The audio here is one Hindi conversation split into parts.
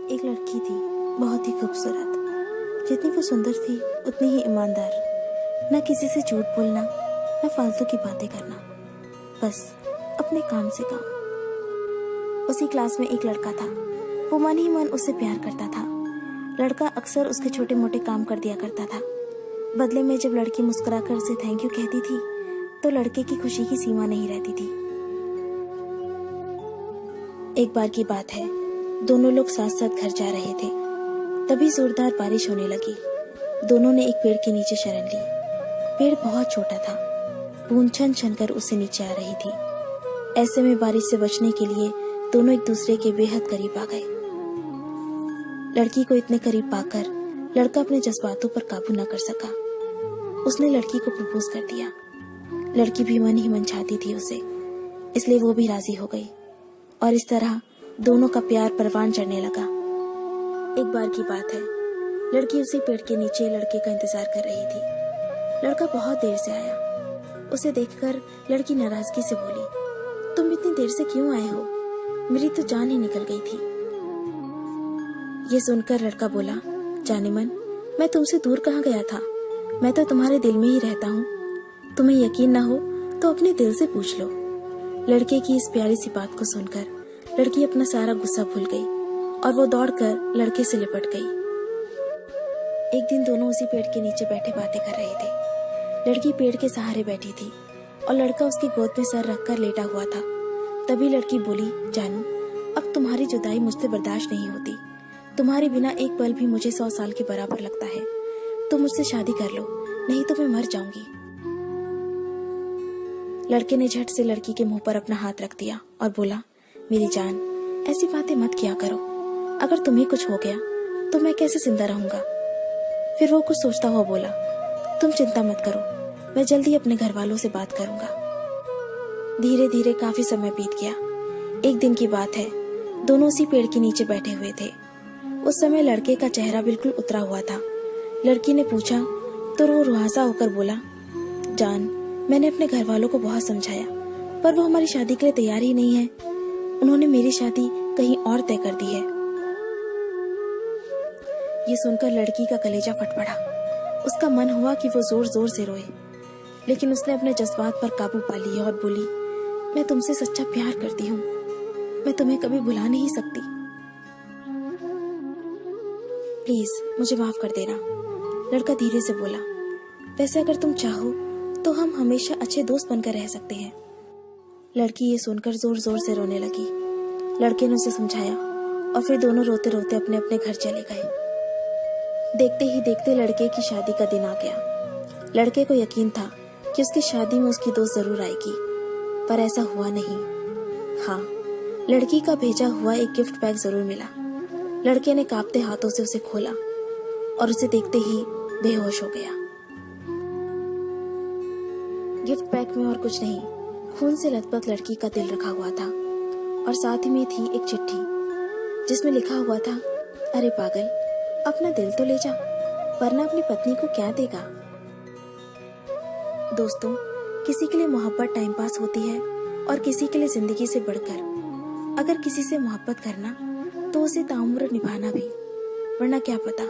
एक लड़की थी, बहुत ही खूबसूरत। जितनी वो सुंदर थी उतनी ही ईमानदार। न किसी से झूठ बोलना, न फालतू की बातें करना, बस अपने काम से काम। उसी क्लास में एक लड़का था। वो मन ही मन उससे प्यार करता था। लड़का अक्सर उसके छोटे मोटे काम कर दिया करता था। बदले में जब लड़की मुस्कुराकर उसे थैंक यू कहती थी तो लड़के की खुशी की सीमा नहीं रहती थी। एक बार की बात है, दोनों लोग साथ साथ घर जा रहे थे। तभी जोरदार बारिश होने लगी। दोनों ने एक पेड़ के नीचे शरण ली। पेड़ बहुत छोटा था, बूंद छन छन कर उससे नीचे आ रही थी। ऐसे में बारिश से बचने के लिए दोनों एक दूसरे के बेहद करीब आ गए। लड़की को इतने करीब पाकर लड़का अपने जज्बातों पर काबू न कर सका। उसने लड़की को प्रपोज कर दिया। लड़की भी मन ही मन चाहती थी उसे, इसलिए वो भी राजी हो गई और इस तरह दोनों का प्यार परवान चढ़ने लगा। एक बार की बात है, लड़की उसी पेड़ के नीचे लड़के का इंतजार कर रही थी। लड़का बहुत देर से आया। उसे देखकर लड़की नाराजगी से बोली, तुम इतनी देर से क्यों आए हो? मेरी तो जान ही निकल गई थी। ये सुनकर लड़का बोला, जाने मन, मैं तुमसे दूर कहाँ गया था? मैं तो तुम्हारे दिल में ही रहता हूँ। तुम्हें यकीन ना हो तो अपने दिल से पूछ लो। लड़के की इस प्यारी सी बात को सुनकर लड़की अपना सारा गुस्सा भूल गई और वो दौड़कर लड़के से लिपट गई। एक दिन दोनों उसी पेड़ के नीचे बैठे बातें कर रहे थे। लड़की पेड़ के सहारे बैठी थी और लड़का उसकी गोद में सर रखकर लेटा हुआ था। तभी लड़की बोली, जानू, अब तुम्हारी जुदाई मुझसे बर्दाश्त नहीं होती। तुम्हारे बिना एक पल भी मुझे 100 साल के बराबर लगता है। तुम मुझसे शादी कर लो, नहीं तो मैं मर जाऊंगी। लड़के ने झट से लड़की के मुंह पर अपना हाथ रख दिया और बोला, मेरी जान, ऐसी बातें मत किया करो। अगर तुम्हें कुछ हो गया तो मैं कैसे जिंदा रहूंगा? फिर वो कुछ सोचता हुआ बोला, तुम चिंता मत करो, मैं जल्दी अपने घर वालों से बात करूंगा। धीरे धीरे काफी समय बीत गया। एक दिन की बात है, दोनों उसी पेड़ के नीचे बैठे हुए थे। उस समय लड़के का चेहरा बिल्कुल उतरा हुआ था। लड़की ने पूछा तो वो रुआसा होकर बोला, जान, मैंने अपने घर वालों को बहुत समझाया, पर वो हमारी शादी के लिए तैयार ही नहीं है। उन्होंने मेरी शादी कहीं और तय कर दी है। ये सुनकर लड़की का कलेजा फट पड़ा। उसका मन हुआ कि वो जोर जोर से रोए, लेकिन उसने अपने जज्बात पर काबू पा लिया और बोली, मैं तुमसे सच्चा प्यार करती हूँ। मैं तुम्हें कभी भुला नहीं सकती। प्लीज मुझे माफ कर देना। लड़का धीरे से बोला, वैसे अगर तुम चाहो तो हम हमेशा अच्छे दोस्त बनकर रह सकते हैं। लड़की ये सुनकर जोर जोर से रोने लगी। लड़के ने उसे समझाया और फिर दोनों रोते रोते अपने अपने घर चले गए। देखते ही देखते लड़के की शादी का दिन आ गया। लड़के को यकीन था कि उसकी शादी में उसकी दोस्त जरूर आएगी, पर ऐसा हुआ नहीं। हाँ, लड़की का भेजा हुआ एक गिफ्ट पैक जरूर मिला। लड़के ने कांपते हाथों से उसे खोला और उसे देखते ही बेहोश हो गया। गिफ्ट पैक में और कुछ नहीं, खून से लथपथ लड़की का दिल रखा हुआ था और साथ ही में थी एक चिट्ठी जिसमें लिखा हुआ था, अरे पागल, अपना दिल तो ले जा, वरना अपनी पत्नी को क्या देगा। दोस्तों, किसी के लिए मोहब्बत टाइम पास होती है और किसी के लिए जिंदगी से बढ़कर। अगर किसी से मोहब्बत करना तो उसे ताउम्र निभाना भी, वरना क्या पता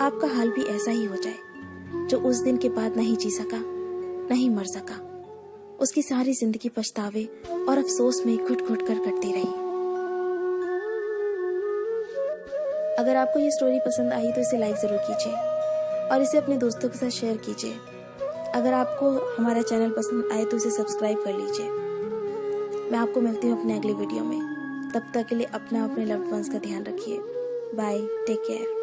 आपका हाल भी ऐसा ही हो जाए। जो उस दिन के बाद नहीं जी सका, नहीं मर सका, उसकी सारी जिंदगी पछतावे और अफसोस में घुट घुट कर कटती रही। अगर आपको ये स्टोरी पसंद आई तो इसे लाइक जरूर कीजिए और इसे अपने दोस्तों के साथ शेयर कीजिए। अगर आपको हमारा चैनल पसंद आए तो इसे सब्सक्राइब कर लीजिए। मैं आपको मिलती हूँ अपने अगले वीडियो में। तब तक के लिए अपना अपने लव्ड वंस का ध्यान रखिए। Bye, take care.